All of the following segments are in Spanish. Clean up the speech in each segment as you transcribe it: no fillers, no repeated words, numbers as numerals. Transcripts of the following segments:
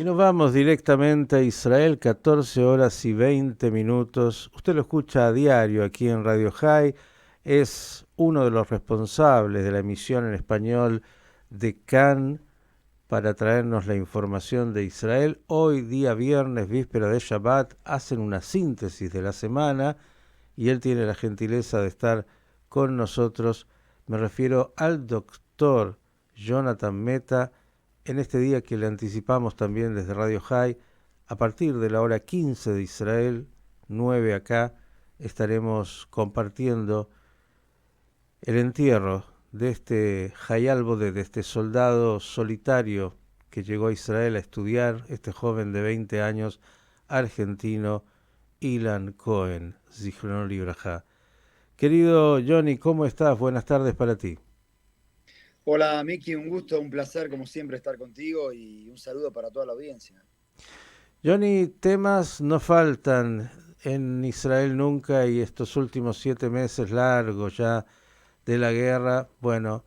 Y nos vamos directamente a Israel, 14 horas y 20 minutos. Usted lo escucha a diario aquí en Radio High. Es uno de los responsables de la emisión en español de CAN para traernos la información de Israel. Hoy, día viernes, víspera de Shabbat, hacen una síntesis de la semana y él tiene la gentileza de estar con nosotros. Me refiero al doctor Jonathan Meta en este día que le anticipamos también desde Radio High. A partir de la hora 15 de Israel, 9 acá, estaremos compartiendo el entierro de este Hayal Boded, de este soldado solitario que llegó a Israel a estudiar, este joven de 20 años, argentino, Ilan Cohen, Zichrono Libraja. Querido Johnny, ¿cómo estás? Buenas tardes para ti. Hola Miki, un gusto, un placer como siempre estar contigo y un saludo para toda la audiencia. Johnny, temas no faltan en Israel nunca y estos últimos 7 meses largos ya de la guerra, bueno,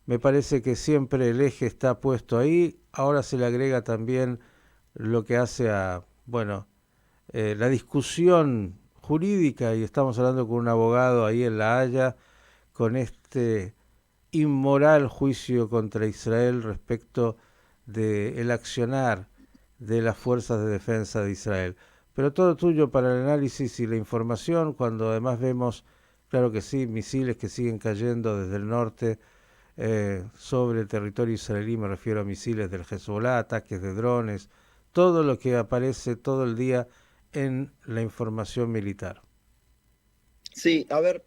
me parece que siempre el eje está puesto ahí. Ahora se le agrega también lo que hace a, bueno, la discusión jurídica y estamos hablando con un abogado ahí en La Haya con este inmoral juicio contra Israel respecto del accionar de las fuerzas de defensa de Israel. Pero todo tuyo para el análisis y la información, cuando además vemos, claro que sí, misiles que siguen cayendo desde el norte sobre el territorio israelí, me refiero a misiles del Hezbollah, ataques de drones, todo lo que aparece todo el día en la información militar. Sí, a ver,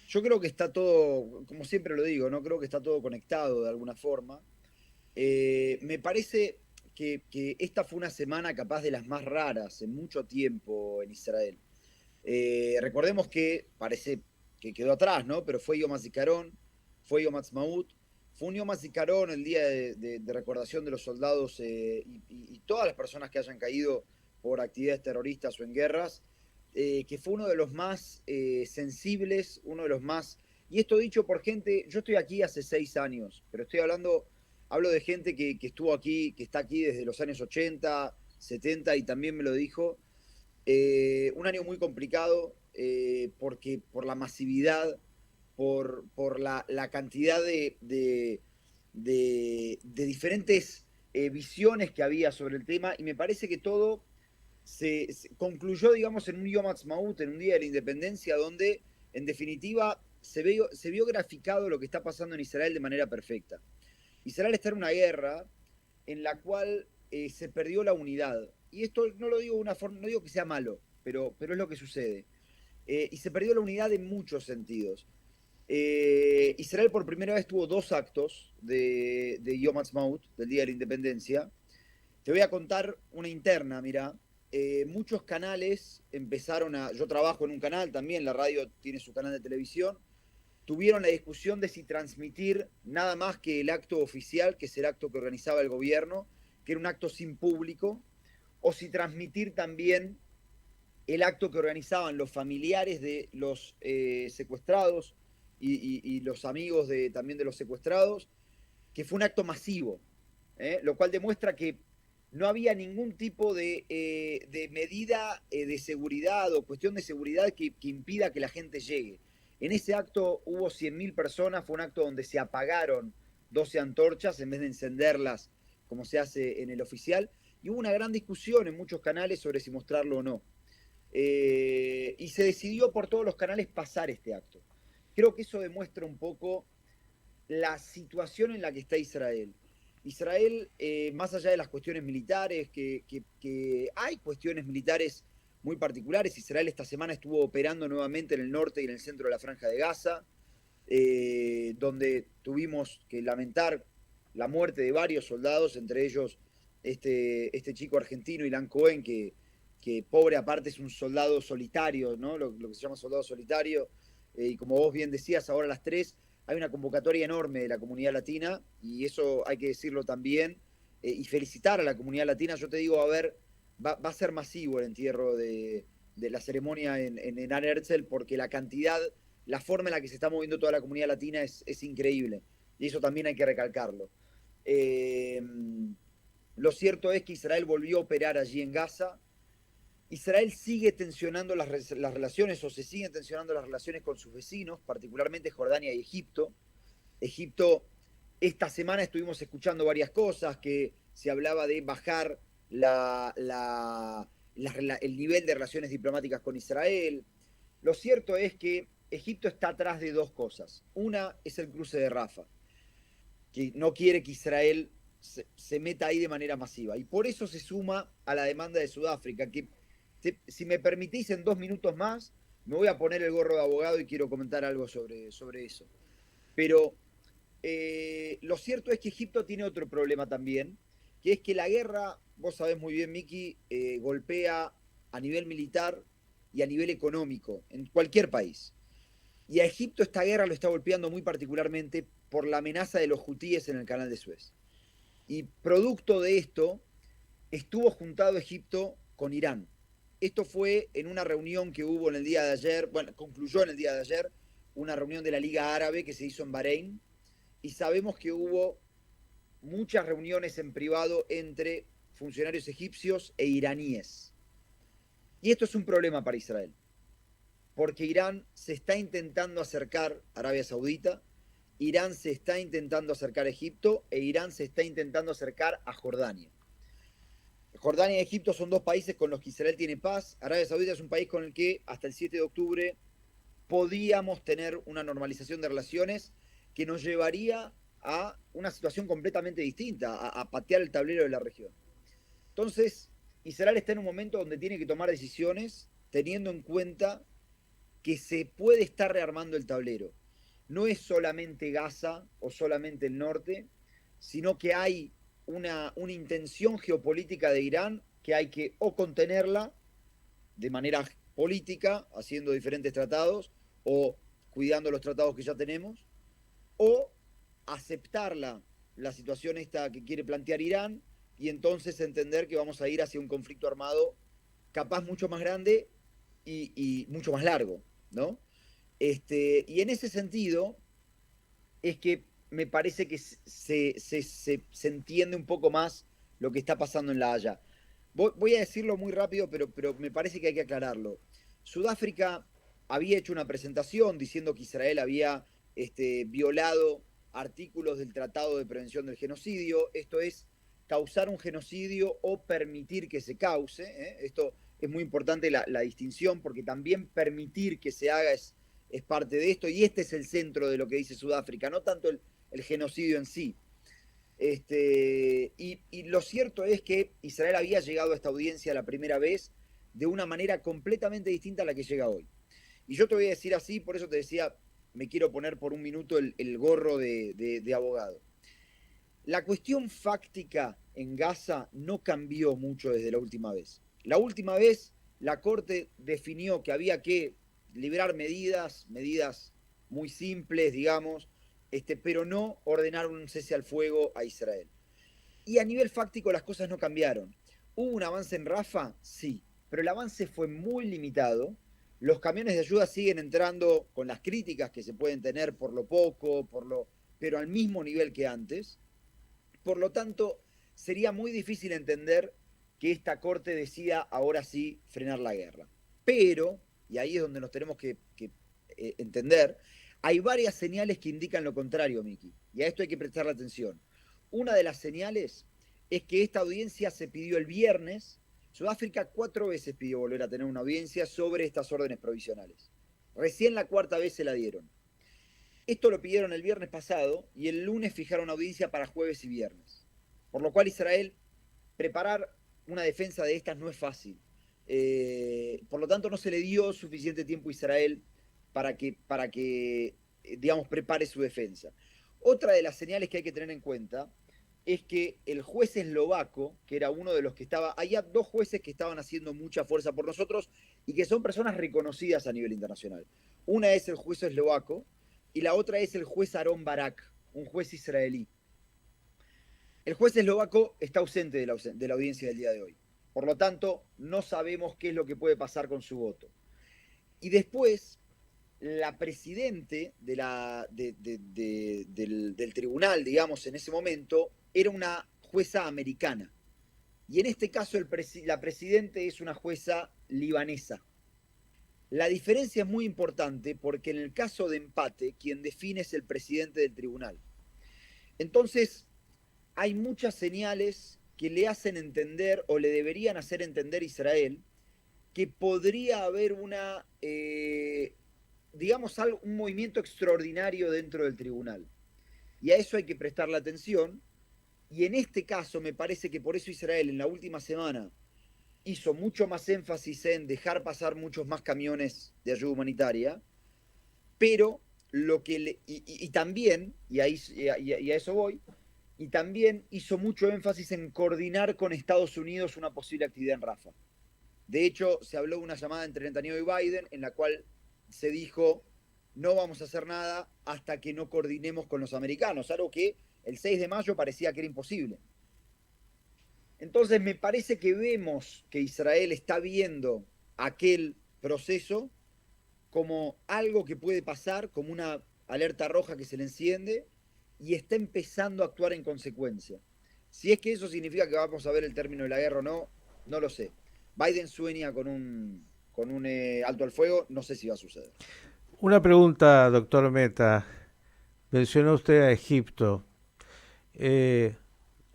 yo creo que está todo, como siempre lo digo, ¿no? Creo que está todo conectado de alguna forma. Me parece que esta fue una semana capaz de las más raras en mucho tiempo en Israel. Recordemos que parece que quedó atrás, ¿no? Pero fue Yom HaZikaron, fue Yom Ha'atzmaut, fue un Yom HaZikaron, el día de recordación de los soldados y todas las personas que hayan caído por actividades terroristas o en guerras, que fue uno de los más sensibles, uno de los más... Y esto dicho por gente, yo estoy aquí hace 6 años, pero hablo de gente que estuvo aquí, que está aquí desde los años 80, 70 y también me lo dijo, un año muy complicado porque por la masividad, por la cantidad de diferentes visiones que había sobre el tema y me parece que todo se concluyó, digamos, en un Yom Ha'atzmaut, en un día de la independencia, donde en definitiva se vio graficado lo que está pasando en Israel de manera perfecta. Israel está en una guerra en la cual se perdió la unidad. Y esto no lo digo de una forma, no digo que sea malo, pero es lo que sucede. Y se perdió la unidad en muchos sentidos. Israel por primera vez tuvo dos actos de Yom Ha'atzmaut, del Día de la Independencia. Te voy a contar una interna, mira. Muchos canales empezaron a... Yo trabajo en un canal también, la radio tiene su canal de televisión, tuvieron la discusión de si transmitir nada más que el acto oficial, que es el acto que organizaba el gobierno, que era un acto sin público, o si transmitir también el acto que organizaban los familiares de los secuestrados y los amigos también de los secuestrados, que fue un acto masivo, lo cual demuestra que no había ningún tipo de medida de seguridad o cuestión de seguridad que impida que la gente llegue. En ese acto hubo 100.000 personas, fue un acto donde se apagaron 12 antorchas en vez de encenderlas como se hace en el oficial, y hubo una gran discusión en muchos canales sobre si mostrarlo o no. Y se decidió por todos los canales pasar este acto. Creo que eso demuestra un poco la situación en la que está Israel. Israel, más allá de las cuestiones militares, que hay cuestiones militares muy particulares, Israel esta semana estuvo operando nuevamente en el norte y en el centro de la Franja de Gaza, donde tuvimos que lamentar la muerte de varios soldados, entre ellos este chico argentino, Ilan Cohen, que pobre aparte es un soldado solitario, ¿no? Lo que se llama soldado solitario. Y como vos bien decías, ahora a las 3 hay una convocatoria enorme de la comunidad latina, y eso hay que decirlo también, y felicitar a la comunidad latina. Yo te digo, a ver, va a ser masivo el entierro de la ceremonia en Ar Herzl, porque la cantidad, la forma en la que se está moviendo toda la comunidad latina es increíble. Y eso también hay que recalcarlo. Eh, Lo cierto es que Israel volvió a operar allí en Gaza. Israel sigue tensionando las relaciones, o se siguen tensionando las relaciones con sus vecinos, particularmente Jordania y Egipto. Egipto, esta semana estuvimos escuchando varias cosas, que se hablaba de bajar el nivel de relaciones diplomáticas con Israel. Lo cierto es que Egipto está atrás de dos cosas. Una es el cruce de Rafah, que no quiere que Israel se meta ahí de manera masiva. Y por eso se suma a la demanda de Sudáfrica, que si me permitís en 2 minutos más, me voy a poner el gorro de abogado y quiero comentar algo sobre eso. Pero lo cierto es que Egipto tiene otro problema también, que es que la guerra, vos sabés muy bien, Miki, golpea a nivel militar y a nivel económico en cualquier país. Y a Egipto esta guerra lo está golpeando muy particularmente por la amenaza de los hutíes en el canal de Suez. Y producto de esto, estuvo juntado Egipto con Irán. Esto fue en una reunión que hubo en el día de ayer, bueno, concluyó en el día de ayer, una reunión de la Liga Árabe que se hizo en Bahrein, y sabemos que hubo muchas reuniones en privado entre funcionarios egipcios e iraníes. Y esto es un problema para Israel, porque Irán se está intentando acercar a Arabia Saudita, Irán se está intentando acercar a Egipto e Irán se está intentando acercar a Jordania. Jordania y Egipto son dos países con los que Israel tiene paz. Arabia Saudita es un país con el que hasta el 7 de octubre podíamos tener una normalización de relaciones que nos llevaría a una situación completamente distinta, a patear el tablero de la región. Entonces, Israel está en un momento donde tiene que tomar decisiones teniendo en cuenta que se puede estar rearmando el tablero. No es solamente Gaza o solamente el norte, sino que hay una intención geopolítica de Irán que hay que o contenerla de manera política, haciendo diferentes tratados o cuidando los tratados que ya tenemos, o aceptarla, la situación esta que quiere plantear Irán, y entonces entender que vamos a ir hacia un conflicto armado capaz mucho más grande y mucho más largo, ¿no? Y en ese sentido es que me parece que se entiende un poco más lo que está pasando en La Haya. Voy a decirlo muy rápido, pero me parece que hay que aclararlo. Sudáfrica había hecho una presentación diciendo que Israel había violado artículos del Tratado de Prevención del Genocidio. Esto es causar un genocidio o permitir que se cause. Esto es muy importante la distinción, porque también permitir que se haga es parte de esto, y este es el centro de lo que dice Sudáfrica, no tanto el genocidio en sí. Y lo cierto es que Israel había llegado a esta audiencia la primera vez de una manera completamente distinta a la que llega hoy. Y yo te voy a decir así, por eso te decía, me quiero poner por un minuto el gorro de abogado. La cuestión fáctica en Gaza no cambió mucho desde la última vez. La última vez la Corte definió que había que liberar medidas muy simples, digamos, pero no ordenar un cese al fuego a Israel. Y a nivel fáctico las cosas no cambiaron. ¿Hubo un avance en Rafah? Sí, pero el avance fue muy limitado. Los camiones de ayuda siguen entrando con las críticas que se pueden tener por lo poco, pero al mismo nivel que antes. Por lo tanto, sería muy difícil entender que esta corte decida ahora sí frenar la guerra. Pero, y ahí es donde nos tenemos que entender, hay varias señales que indican lo contrario, Miki, y a esto hay que prestarle atención. Una de las señales es que esta audiencia se pidió el viernes. Sudáfrica 4 veces pidió volver a tener una audiencia sobre estas órdenes provisionales. Recién la cuarta vez se la dieron. Esto lo pidieron el viernes pasado y el lunes fijaron audiencia para jueves y viernes. Por lo cual Israel, preparar una defensa de estas no es fácil. Por lo tanto, no se le dio suficiente tiempo a Israel para que digamos, prepare su defensa. Otra de las señales que hay que tener en cuenta es que el juez eslovaco, que era uno de los que estaba, había dos jueces que estaban haciendo mucha fuerza por nosotros y que son personas reconocidas a nivel internacional. Una es el juez eslovaco y la otra es el juez Aarón Barak, un juez israelí. El juez eslovaco está ausente de la audiencia del día de hoy. Por lo tanto, no sabemos qué es lo que puede pasar con su voto. Y después, la presidente del tribunal, digamos, en ese momento, era una jueza americana. Y en este caso la presidente es una jueza libanesa. La diferencia es muy importante porque en el caso de empate, quien define es el presidente del tribunal. Entonces, hay muchas señales que le hacen entender o le deberían hacer entender a Israel que podría haber digamos, un movimiento extraordinario dentro del tribunal. Y a eso hay que prestarle atención. Y en este caso me parece que por eso Israel en la última semana hizo mucho más énfasis en dejar pasar muchos más camiones de ayuda humanitaria, pero lo que y también, y a eso voy, y también hizo mucho énfasis en coordinar con Estados Unidos una posible actividad en Rafa. De hecho, se habló de una llamada entre Netanyahu y Biden en la cual se dijo no vamos a hacer nada hasta que no coordinemos con los americanos, algo que el 6 de mayo parecía que era imposible. Entonces me parece que vemos que Israel está viendo aquel proceso como algo que puede pasar, como una alerta roja que se le enciende y está empezando a actuar en consecuencia. Si es que eso significa que vamos a ver el término de la guerra o no, no lo sé. Biden sueña con un alto al fuego, no sé si va a suceder. Una pregunta, doctor Meta. Mencionó usted a Egipto, eh,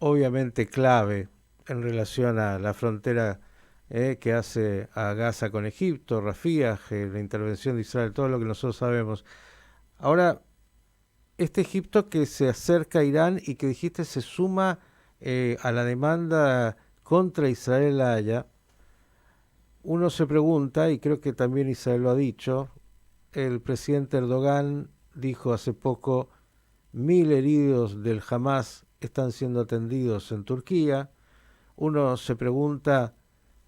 obviamente clave en relación a la frontera que hace a Gaza con Egipto, Rafah, la intervención de Israel, todo lo que nosotros sabemos. Ahora, este Egipto que se acerca a Irán y que dijiste se suma a la demanda contra Israel Haya, uno se pregunta, y creo que también Israel lo ha dicho, el presidente Erdogan dijo hace poco 1000 heridos del Hamas están siendo atendidos en Turquía. Uno se pregunta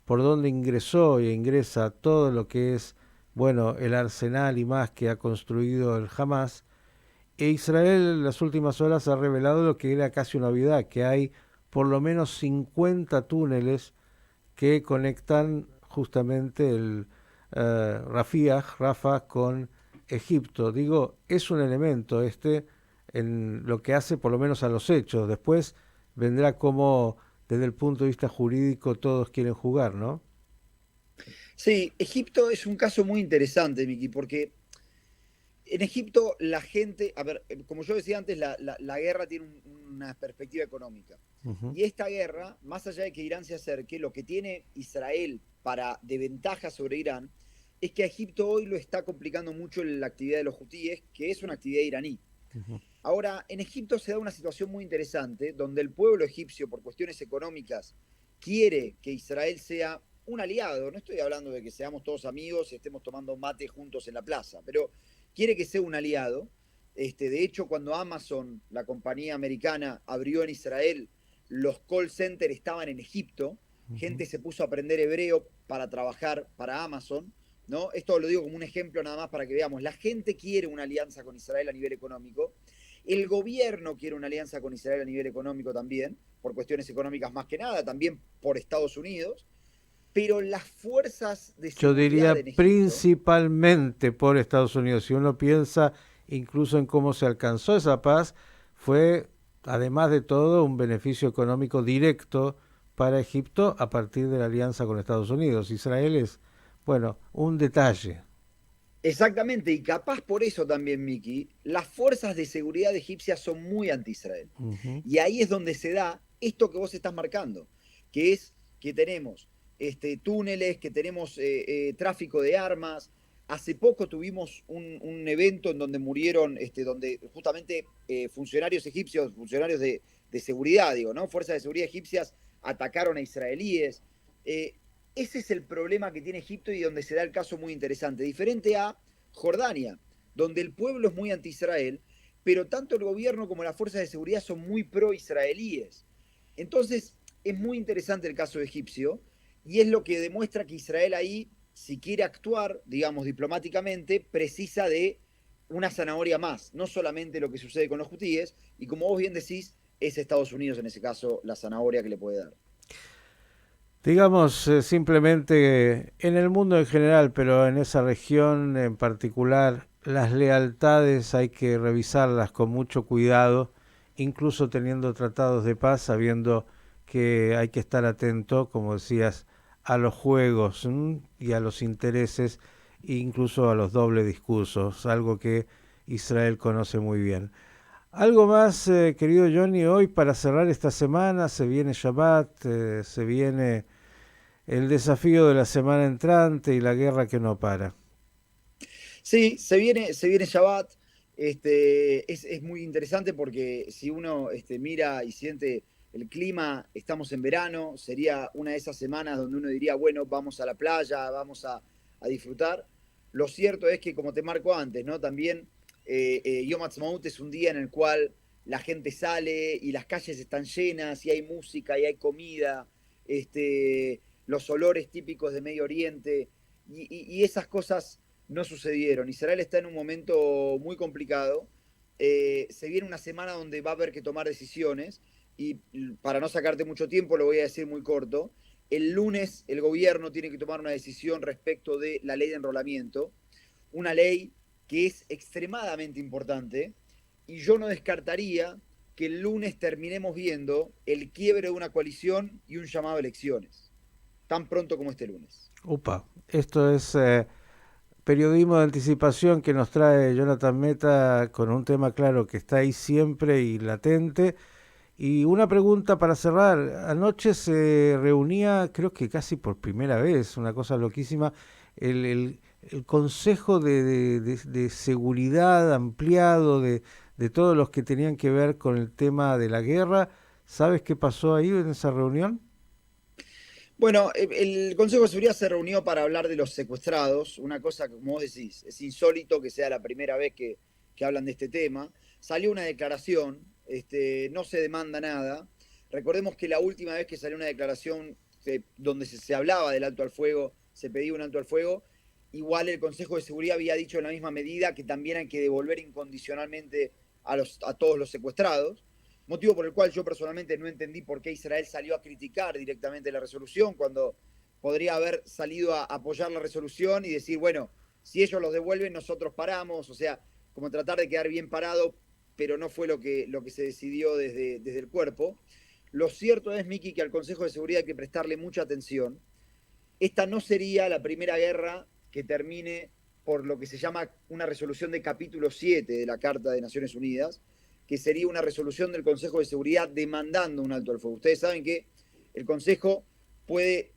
por dónde ingresó e ingresa todo lo que es, bueno, el arsenal y más que ha construido el Hamas. E Israel en las últimas horas ha revelado lo que era casi una obviedad, que hay por lo menos 50 túneles que conectan justamente el Rafah con Egipto. Digo, es un elemento en lo que hace por lo menos a los hechos. Después vendrá como desde el punto de vista jurídico todos quieren jugar, ¿no? Sí, Egipto es un caso muy interesante, Miki, porque en Egipto la gente, a ver, como yo decía antes, la guerra tiene una perspectiva económica. Uh-huh. Y esta guerra, más allá de que Irán se acerque, lo que tiene Israel de ventaja sobre Irán es que a Egipto hoy lo está complicando mucho la actividad de los hutíes, que es una actividad iraní. Uh-huh. Ahora, en Egipto se da una situación muy interesante, donde el pueblo egipcio, por cuestiones económicas, quiere que Israel sea un aliado. No estoy hablando de que seamos todos amigos y estemos tomando mate juntos en la plaza, pero quiere que sea un aliado. De hecho, cuando Amazon, la compañía americana, abrió en Israel, los call centers estaban en Egipto. Uh-huh. Gente se puso a aprender hebreo para trabajar para Amazon, ¿no? Esto lo digo como un ejemplo nada más para que veamos. La gente quiere una alianza con Israel a nivel económico. El gobierno quiere una alianza con Israel a nivel económico también, por cuestiones económicas más que nada, también por Estados Unidos. Pero las fuerzas de Yo seguridad diría en Egipto, principalmente por Estados Unidos. Si uno piensa incluso en cómo se alcanzó esa paz, fue, además de todo, un beneficio económico directo para Egipto a partir de la alianza con Estados Unidos. Israel es, bueno, un detalle. exactamente, y capaz por eso también, Miki, las fuerzas de seguridad egipcias son muy anti-Israel. Uh-huh. Y ahí es donde se da esto que vos estás marcando, que es que tenemos túneles, que tenemos tráfico de armas. Hace poco tuvimos un evento en donde murieron, donde justamente funcionarios egipcios, funcionarios de seguridad, digo, ¿no? Fuerzas de seguridad egipcias atacaron a israelíes. Ese es el problema que tiene Egipto y donde se da el caso muy interesante. Diferente a Jordania, donde el pueblo es muy anti-Israel, pero tanto el gobierno como las fuerzas de seguridad son muy pro-israelíes. Entonces, es muy interesante el caso egipcio y es lo que demuestra que Israel ahí, si quiere actuar, digamos, diplomáticamente, precisa de una zanahoria más, no solamente lo que sucede con los hutíes, y como vos bien decís, es Estados Unidos en ese caso la zanahoria que le puede dar. Digamos simplemente en el mundo en general, pero en esa región en particular, las lealtades hay que revisarlas con mucho cuidado, incluso teniendo tratados de paz, sabiendo que hay que estar atento, como decías, a los juegos y a los intereses, e incluso a los dobles discursos, algo que Israel conoce muy bien. Algo más, querido Johnny, hoy para cerrar esta semana, se viene Shabbat, se viene el desafío de la semana entrante y la guerra que no para. Sí, se viene Shabbat. Es muy interesante porque si uno mira y siente el clima, estamos en verano, sería una de esas semanas donde uno diría, bueno, vamos a la playa, vamos a disfrutar. Lo cierto es que, como te marco antes, ¿no? También Yom Ha'atzmaut es un día en el cual la gente sale y las calles están llenas y hay música y hay comida, los olores típicos de Medio Oriente y esas cosas no sucedieron. Israel está en un momento muy complicado. Se viene una semana donde va a haber que tomar decisiones y para no sacarte mucho tiempo lo voy a decir muy corto. El lunes el gobierno tiene que tomar una decisión respecto de la ley de enrolamiento, una ley que es extremadamente importante y yo no descartaría que el lunes terminemos viendo el quiebre de una coalición y un llamado a elecciones, tan pronto como este lunes. Upa, esto es periodismo de anticipación que nos trae Jonathan Meta con un tema claro que está ahí siempre y latente. Y una pregunta para cerrar. Anoche se reunía, creo que casi por primera vez, una cosa loquísima, el Consejo de Seguridad ampliado de todos los que tenían que ver con el tema de la guerra. ¿Sabes qué pasó ahí en esa reunión? Bueno, el Consejo de Seguridad se reunió para hablar de los secuestrados, una cosa que, como vos decís, es insólito que sea la primera vez que hablan de este tema. Salió una declaración, no se demanda nada. Recordemos que la última vez que salió una declaración donde se hablaba del alto al fuego, se pedía un alto al fuego, igual el Consejo de Seguridad había dicho en la misma medida que también hay que devolver incondicionalmente a todos los secuestrados, motivo por el cual yo personalmente no entendí por qué Israel salió a criticar directamente la resolución cuando podría haber salido a apoyar la resolución y decir, bueno, si ellos los devuelven, nosotros paramos, o sea, como tratar de quedar bien parado, pero no fue lo que se decidió desde el cuerpo. Lo cierto es, Miki, que al Consejo de Seguridad hay que prestarle mucha atención. Esta no sería la primera guerra que termine por lo que se llama una resolución de capítulo 7 de la Carta de Naciones Unidas, que sería una resolución del Consejo de Seguridad demandando un alto al fuego. Ustedes saben que el Consejo puede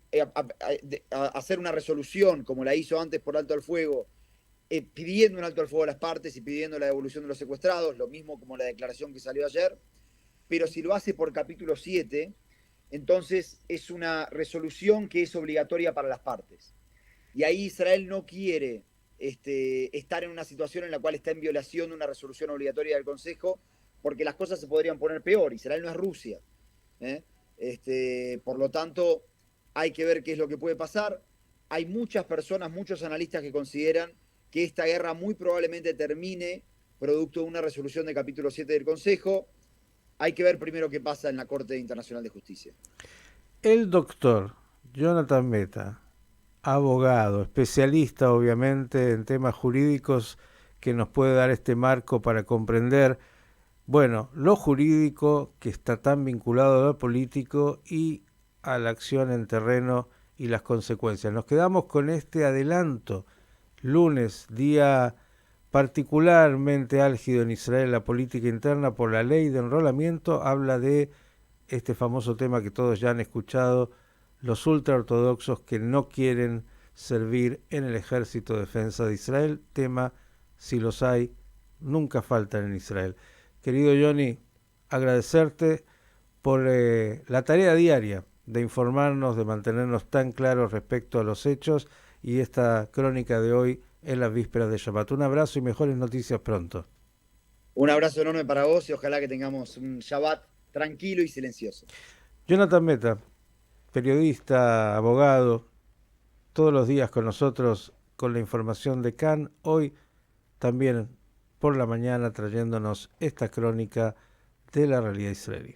hacer una resolución, como la hizo antes por alto al fuego, pidiendo un alto al fuego a las partes y pidiendo la devolución de los secuestrados, lo mismo como la declaración que salió ayer, pero si lo hace por capítulo 7, entonces es una resolución que es obligatoria para las partes. Y ahí Israel no quiere estar en una situación en la cual está en violación de una resolución obligatoria del Consejo, porque las cosas se podrían poner peor. Israel no es Rusia. ¿eh? Por lo tanto, hay que ver qué es lo que puede pasar. Hay muchas personas, muchos analistas que consideran que esta guerra muy probablemente termine producto de una resolución de capítulo 7 del Consejo. Hay que ver primero qué pasa en la Corte Internacional de Justicia. El doctor Jonathan Meta, abogado, especialista obviamente en temas jurídicos, que nos puede dar este marco para comprender, bueno, lo jurídico que está tan vinculado a lo político y a la acción en terreno y las consecuencias. Nos quedamos con este adelanto. Lunes, día particularmente álgido en Israel, la política interna por la ley de enrolamiento, habla de este famoso tema que todos ya han escuchado, los ultraortodoxos que no quieren servir en el ejército de defensa de Israel, tema, si los hay, nunca faltan en Israel. Querido Johnny, agradecerte por la tarea diaria de informarnos, de mantenernos tan claros respecto a los hechos y esta crónica de hoy en las vísperas de Shabbat. Un abrazo y mejores noticias pronto. Un abrazo enorme para vos y ojalá que tengamos un Shabbat tranquilo y silencioso. Jonathan Meta, periodista, abogado, todos los días con nosotros con la información de Cannes, hoy también por la mañana trayéndonos esta crónica de la realidad israelí.